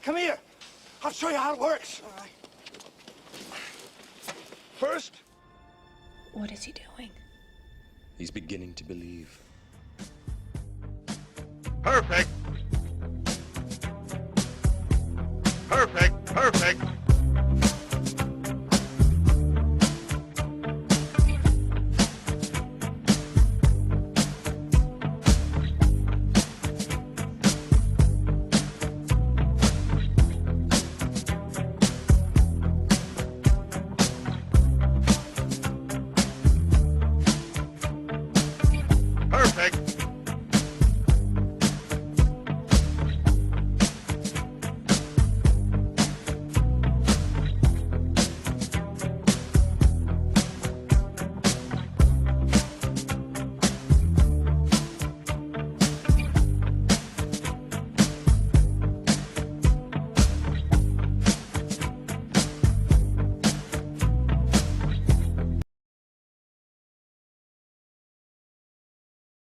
Come here. I'll show you how it works. All right. First. What is he doing? He's beginning to believe. Perfect. Perfect. Perfect.